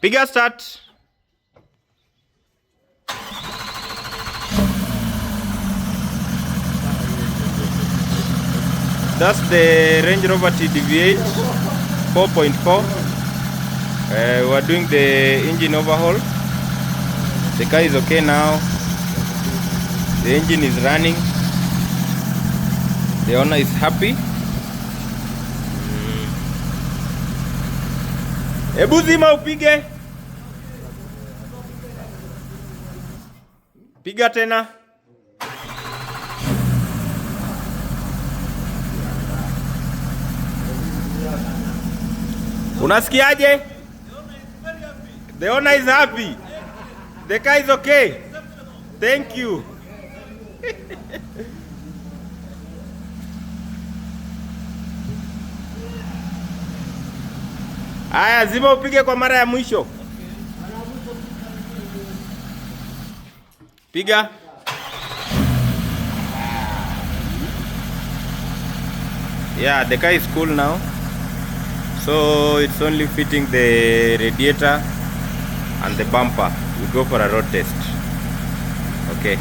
Piga start. That's the Range Rover tdv8 4.4. We are doing the engine overhaul. The car is okay now. The engine is running. The owner is happy. Ebu zima upige. Piga tena. Unasikiaje? The owner is happy. The car is okay. Thank you. Aya, zima upige kwa mara ya mwisho. Piga. Yeah, the car is cool now. So it's only fitting the radiator and the bumper. We go for a road test. Okay.